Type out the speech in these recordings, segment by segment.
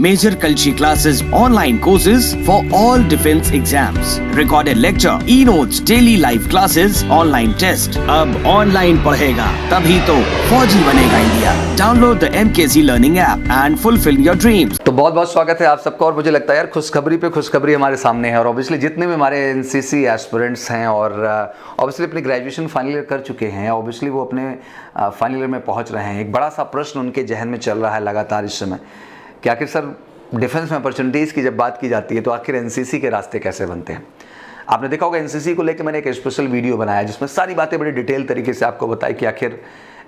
Major Kalshi classes, online courses for all defense exams, recorded lecture, e-notes, daily live classes, online test. अब online पढ़ेगा तभी तो फौजी बनेगा India. Download the MKZ Learning app and fulfill your dreams. तो बहुत बहुत स्वागत है आप सबका। और मुझे लगता है यार खुशखबरी पे खुशखबरी हमारे सामने है। और ऑब्वियसली जितने भी हमारे एनसीसी एस्पिरेंट्स हैं और ऑब्वियसली अपनी ग्रेजुएशन फाइनल ईयर कर चुके हैं, ऑब्वियसली वो अपने फाइनल ईयर में पहुंच रहे हैं। एक बड़ा सा प्रश्न उनके जहन में चल रहा है लगातार इस समय कि आखिर सर डिफेंस में अपॉर्चुनिटीज़ की जब बात की जाती है तो आखिर एनसीसी के रास्ते कैसे बनते हैं। आपने देखा होगा एनसीसी को लेकर मैंने एक स्पेशल वीडियो बनाया जिसमें सारी बातें बड़ी डिटेल तरीके से आपको बताई कि आखिर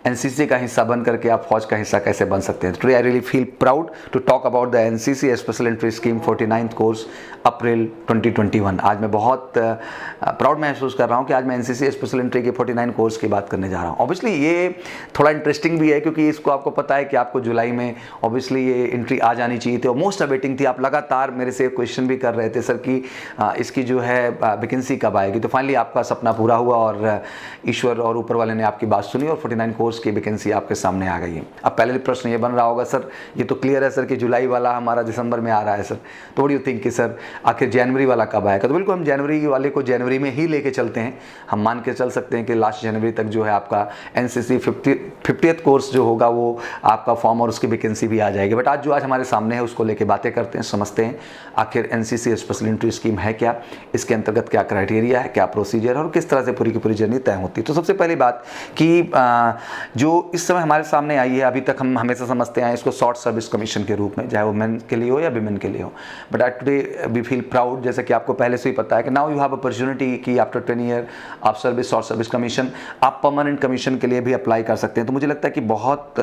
एनसीसी का हिस्सा बन करके आप फौज का हिस्सा कैसे बन सकते हैं। Today I really feel proud to talk about the NCC special entry scheme 49th course April 2021। आज मैं बहुत प्राउड महसूस कर रहा हूं कि आज मैं एनसीसी स्पेशल एंट्री के 49 कोर्स की बात करने जा रहा हूं। ऑब्वियसली ये थोड़ा इंटरेस्टिंग भी है क्योंकि इसको आपको पता है कि आपको जुलाई में ऑब्वियसली ये एंट्री आ जानी चाहिए थी और मोस्ट अवेटिंग थी। आप लगातार मेरे से क्वेश्चन भी कर रहे थे सर कि इसकी जो है वैकेंसी कब आएगी। तो फाइनली आपका सपना पूरा हुआ और ईश्वर और ऊपर वाले ने आपकी बात सुनी और 49 कोर्स की वैकेंसी आपके सामने आ गई है। अब पहले प्रश्न ये बन रहा होगा सर ये तो क्लियर है सर कि जुलाई वाला हमारा दिसंबर में आ रहा है सर, तो व्हाट डू यू थिंक कि सर आखिर जनवरी वाला कब आएगा। तो बिल्कुल हम जनवरी वाले को जनवरी में ही लेके चलते हैं। हम मान के चल सकते हैं कि लास्ट जनवरी तक जो है आपका एनसीसी 50th कोर्स जो होगा वो आपका फॉर्म और उसकी वैकेंसी भी आ जाएगी। बट आज हमारे सामने है उसको लेके बातें करते हैं, समझते हैं आखिर एनसीसी स्पेशल एंट्री स्कीम है क्या, इसके अंतर्गत क्या क्राइटेरिया है, क्या प्रोसीजर है और किस तरह से पूरी की पूरी जर्नी तय होती है। तो सबसे पहली बात कि जो इस समय हमारे सामने आई है, अभी तक हम हमेशा समझते हैं इसको शॉर्ट सर्विस कमीशन के रूप में, चाहे वो मेन के लिए हो या विमेन के लिए हो। बट आज टुडे वी फील प्राउड, जैसे कि आपको पहले से ही पता है कि नाउ यू हैव अपॉर्चुनिटी कि आफ्टर 10 ईयर आप सर्विस शॉर्ट सर्विस कमीशन आप परमानेंट कमीशन के लिए भी अप्लाई कर सकते हैं। तो मुझे लगता है कि बहुत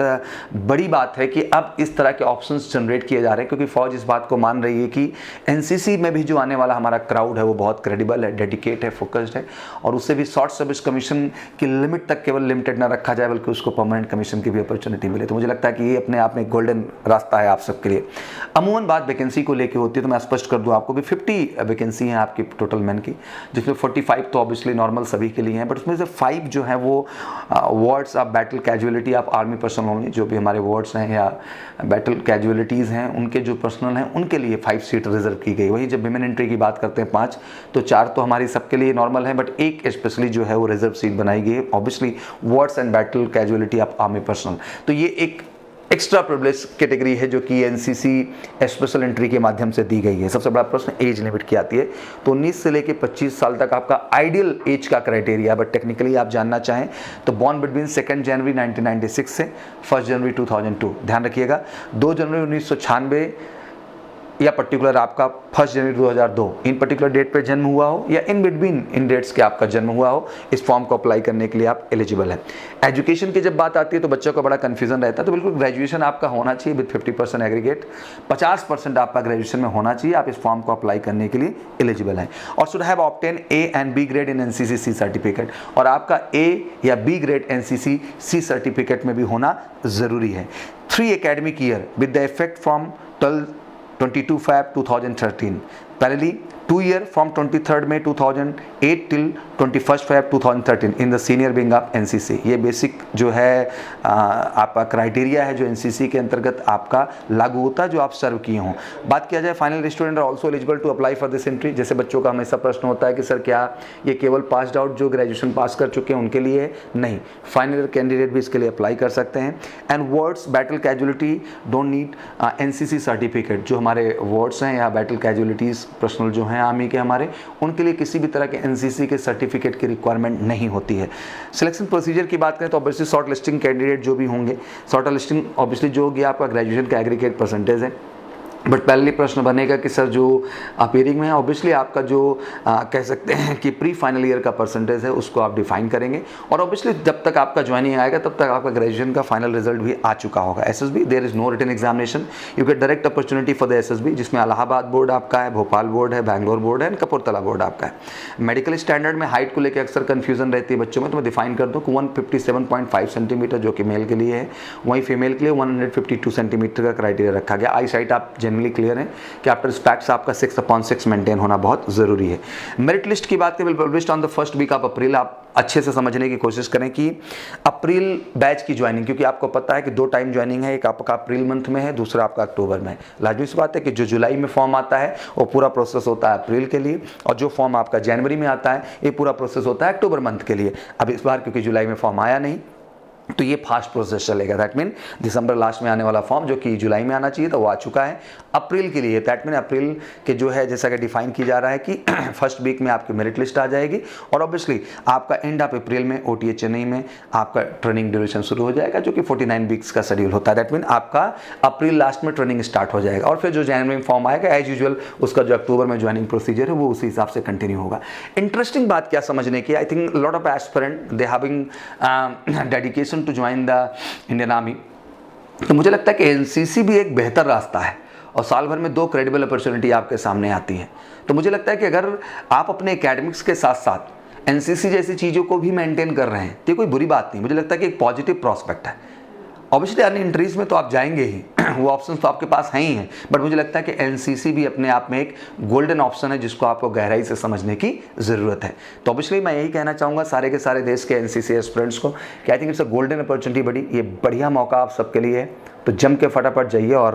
बड़ी बात है कि अब इस तरह के ऑप्शंस जनरेट किए जा रहे हैं क्योंकि फौज इस बात को मान रही है कि एनसीसी में भी जो आने वाला हमारा क्राउड है वो बहुत क्रेडिबल है, डेडिकेट है, फोकस्ड है और उससे भी शॉर्ट सर्विस कमीशन की लिमिट तक केवल लिमिटेड ना रखा जाए बल्कि उसको परमानेंट कमीशन की भी अपॉर्चुनिटी मिले। तो मुझे लगता है कि ये अपने आप में एक गोल्डन रास्ता है आप सबके लिए। अमूमन बात वैकेंसी को लेके होती है तो मैं स्पष्ट कर दूं आपको कि 50 वैकेंसी हैं आपकी टोटल मैन की, जिसमें 45 तो ऑब्वियसली नॉर्मल सभी के लिए हैं, बट उसमें से 5 जो हैं वो wards of battle casualty of army personnel only, जो भी हमारे वार्ड्स हैं या बैटल कैजुअलिटीज़ हैं उनके जो पर्सनल हैं उनके लिए 5 सीट रिजर्व की गई। वही जब विमेन एंट्री की बात करते हैं 5 तो 4 तो हमारी सबके लिए नॉर्मल है बट एक स्पेशली जो है वो रिजर्व सीट बनाई गई है, obviously wards and battle casualty of army personnel. तो ये एक एक्स्ट्रा प्रिविलेज कैटेगरी है जो कि एनसीसी स्पेशल एंट्री के माध्यम से दी गई है। सबसे बड़ा प्रश्न एज लिमिट की आती है। तो 19 से लेकर 25 साल तक आपका आइडियल एज का क्राइटेरिया, बट टेक्निकली आप जानना चाहें तो बॉर्न बिटवीन 2 जनवरी 1996 से 1 जनवरी 2002। ध्यान रखिएगा 2 जनवरी 1996 या पर्टिकुलर आपका 1 जनवरी 2002 इन पर्टिकुलर डेट पे जन्म हुआ हो या इन बिटवीन इन डेट्स के आपका जन्म हुआ हो, इस फॉर्म को अप्लाई करने के लिए आप एलिजिबल है। एजुकेशन की जब बात आती है तो बच्चों को बड़ा कंफ्यूजन रहता है, तो बिल्कुल ग्रेजुएशन आपका होना चाहिए विद 50% एग्रीगेट, 50% आपका ग्रेजुएशन में होना चाहिए, आप इस फॉर्म को अप्लाई करने के लिए एलिजिबल हैं। और should have obtain A and B grade in NCC C certificate, और आपका A या B grade NCC C certificate में भी होना जरूरी है। 3 academic year with the effect from 22 Feb 2013, parallelly 2 year from 23rd May 2008 till 21st Feb 2013 in the senior wing of NCC। ये basic जो है आपका क्राइटेरिया है जो एनसीसी के अंतर्गत आपका लागू होता है जो आप सर्व किए हों। बात किया जाए final student are also eligible to apply for this entry. जैसे बच्चों का हमेशा प्रश्न होता है कि सर क्या ये केवल पास्ड आउट जो ग्रेजुएशन पास कर चुके हैं उनके लिए है? नहीं, फाइनल कैंडिडेट भी इसके लिए अप्लाई कर सकते हैं। And wards battle casualty don't need NCC certificate. जो हमारे वार्ड्स हैं या बैटल कैजुअलिटीज पर्सनल जो हैं आर्मी के हमारे, उनके लिए किसी भी तरह के एनसीसी के सर्टिफिकेट की रिक्वायरमेंट नहीं होती है। सिलेक्शन प्रोसीजर की बात करें तो ऑब्वियसली शॉर्ट लिस्टिंग कैंडिडेट जो भी होंगे, शॉर्ट लिस्टिंग ऑब्वियसली जो होगी आपका ग्रेजुएशन का एग्रीगेट परसेंटेज है। बट पहले प्रश्न बनेगा कि सर जो अपीयरिंग में है ऑब्वियसली आपका जो कह सकते हैं कि प्री फाइनल ईयर का परसेंटेज है उसको आप डिफाइन करेंगे और ऑब्वियसली जब तक आपका ज्वाइनिंग आएगा तब तक आपका ग्रेजुएशन का फाइनल रिजल्ट भी आ चुका होगा। SSB there is no written examination, you get direct opportunity for the SSB, जिसमें इलाहाबाद बोर्ड आपका है, भोपाल बोर्ड है, बैंगलोर बोर्ड है एंड कपूरथला बोर्ड आपका है। मेडिकल स्टैंडर्ड में हाइट को लेकर अक्सर कन्फ्यूजन रहती है बच्चों में, तो मैं डिफाइन कर दूँ 157.5 सेंटीमीटर जो कि मेल के लिए है, वहीं फीमेल के लिए 152 सेंटीमीटर का क्राइटेरिया रखा गया। आई साइट आप जेन्युइनली क्लियर हैं कि आफ्टर फैक्ट्स आपका 6/6 मेंटेन होना बहुत ज़रूरी है। मेरिट लिस्ट की बात करें, published on the first week of April. आप अच्छे से समझने की कोशिश करें कि अप्रैल बैच की ज्वाइनिंग, क्योंकि आपको पता है कि 2 टाइम ज्वाइनिंग है, एक आपका अप्रैल मंथ में है, दूसरा आपका अक्टूबर में है। लाजमी सी बात है कि जो जुलाई में फॉर्म आता है वो पूरा प्रोसेस होता है अप्रैल के लिए, और जो फॉर्म आपका जनवरी में आता है ये पूरा प्रोसेस होता है अक्टूबर मंथ के लिए। अब इस बार क्योंकि जुलाई में फॉर्म आया नहीं तो ये फास्ट प्रोसेस चलेगा। दैट मीन दिसंबर लास्ट में आने वाला फॉर्म जो कि जुलाई में आना चाहिए था वो आ चुका है अप्रैल के लिए। दैट मीन अप्रैल के जो है जैसा कि डिफाइन की जा रहा है कि फर्स्ट वीक में आपकी मेरिट लिस्ट आ जाएगी, और ऑब्वियसली आपका एंड ऑफ अप्रैल में OTA चेन्नई में आपका ट्रेनिंग ड्यूरेशन शुरू हो जाएगा जो कि 49 वीक्स का शेड्यूल होता है। दैट मीन आपका अप्रैल लास्ट में ट्रेनिंग स्टार्ट हो जाएगा, और फिर जो जनवरी में फॉर्म आएगा एज यूजुअल उसका जो अक्टूबर में ज्वाइनिंग प्रोसीजर है वो उसी हिसाब से कंटिन्यू होगा। इंटरेस्टिंग बात क्या समझने की, I think lot of aspirant they having dedication to join the Indian Army. तो मुझे लगता है कि एनसीसी भी एक बेहतर रास्ता है, और साल भर में 2 क्रेडिबल अपॉर्चुनिटी आपके सामने आती हैं। तो मुझे लगता है कि अगर आप अपने एकेडमिक्स के साथ साथ एनसीसी जैसी चीज़ों को भी मेंटेन कर रहे हैं तो ये कोई बुरी बात नहीं, मुझे लगता है कि एक पॉजिटिव प्रॉस्पेक्ट है। ऑब्वियसली अन्य एंट्रीज में तो आप जाएंगे ही वो ऑप्शन तो आपके पास हैं ही हैं, बट मुझे लगता है कि एनसीसी भी अपने आप में एक गोल्डन ऑप्शन है जिसको आपको गहराई से समझने की ज़रूरत है। तो ऑब्वियसली मैं यही कहना चाहूँगा सारे के सारे देश के एनसीसी एस्पिरेंट्स को कि I think it's a golden opportunity, ये बढ़िया मौका आप सबके लिए है। तो जम के फटाफट जाइए और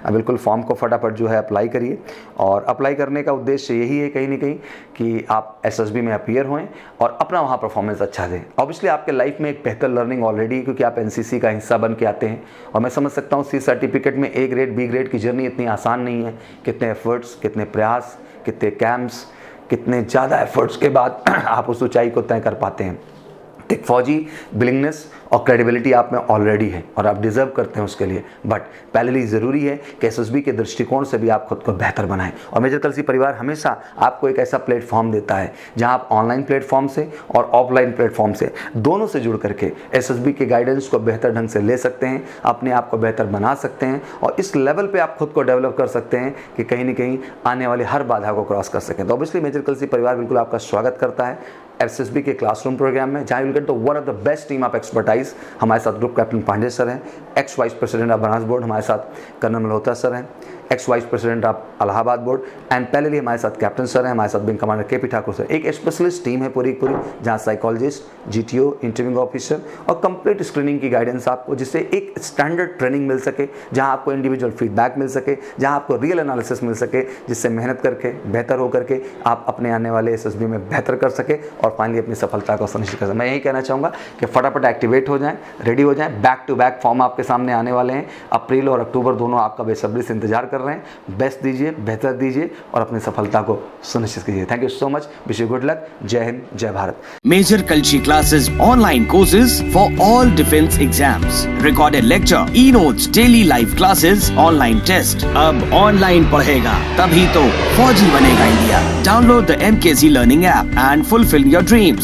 बिल्कुल फॉर्म को फटाफट जो है अप्लाई करिए, और अप्लाई करने का उद्देश्य यही है कहीं ना कहीं कि आप एसएसबी में अपीयर हों और अपना वहाँ परफॉर्मेंस अच्छा दें। ऑब्वियसली आपके लाइफ में एक बेहतर लर्निंग ऑलरेडी, क्योंकि आप एनसीसी का हिस्सा बन के आते हैं, और मैं समझ सकता हूँ सी सर्टिफिकेट में A ग्रेड B ग्रेड की जर्नी इतनी आसान नहीं है। कितने एफर्ट्स, कितने प्रयास, कितने कैंप्स, कितने ज़्यादा एफर्ट्स के बाद आप उस ऊंचाई को तय कर पाते हैं। एक फौजी बिलिंगनेस और क्रेडिबिलिटी आप में ऑलरेडी है और आप डिजर्व करते हैं उसके लिए, बट पहले लिए ज़रूरी है कि एसएसबी के दृष्टिकोण से भी आप खुद को बेहतर बनाएं। और मेजर कलसी परिवार हमेशा आपको एक ऐसा प्लेटफॉर्म देता है जहां आप ऑनलाइन प्लेटफॉर्म से और ऑफलाइन प्लेटफॉर्म से दोनों से जुड़ करके एसएसबी के गाइडेंस को बेहतर ढंग से ले सकते हैं, अपने आप को बेहतर बना सकते हैं, और इस लेवल पर आप खुद को डेवलप कर सकते हैं कि कहीं ना कहीं आने वाली हर बाधा को क्रॉस कर सकें। तो ऑब्वियसली मेजर कलसी परिवार बिल्कुल आपका स्वागत करता है एसएसबी के क्लासरूम प्रोग्राम में, जहाँ will get the one of the best team of expertise. हमारे साथ ग्रुप कैप्टन पांडे सर हैं, x vice president of Banas board हमारे साथ कर्नल मल्होत्रा सर हैं, x vice president of Allahabad board, and पहले हमारे साथ कैप्टन सर हैं, हमारे साथ wing commander KP Thakur sir. एक स्पेशलिस्ट टीम है पूरी जहाँ साइकोलॉजिस्ट, GTO, इंटरव्यूइंग ऑफिसर और कंप्लीट स्क्रीनिंग की गाइडेंस आपको, जिससे एक स्टैंडर्ड ट्रेनिंग मिल सके, जहाँ आपको इंडिविजुअल फीडबैक मिल सके, जहाँ आपको रियल एनालिसिस मिल सके, जिससे मेहनत करके बेहतर हो करके आप अपने आने वाले एसएसबी में बेहतर कर सके और फाइनली अपनी सफलता को सुनिश्चित कर सकें। मैं यही कहना चाहूँगा कि फटाफट एक्टिवेट हो जाएं, रेडी हो जाएं। बैक टू बैक फॉर्म आपके सामने आने वाले हैं, अप्रैल और अक्टूबर दोनों आपका बेसब्री से इंतजार कर रहे हैं। बेस्ट दीजिए, बेहतर दीजिए और अपनी सफलता को सुनिश्चित कीजिए। Thank you so much, wish you good luck. जय हिंद, जय Bharat. Major Kalshi classes, online courses for all defense exams, recorded lecture, e-notes, daily live classes, online test। अब ऑनलाइन पढ़ेगा तभी तो फौजी बनेगा India. Download the MKC Learning app and fulfill your dreams।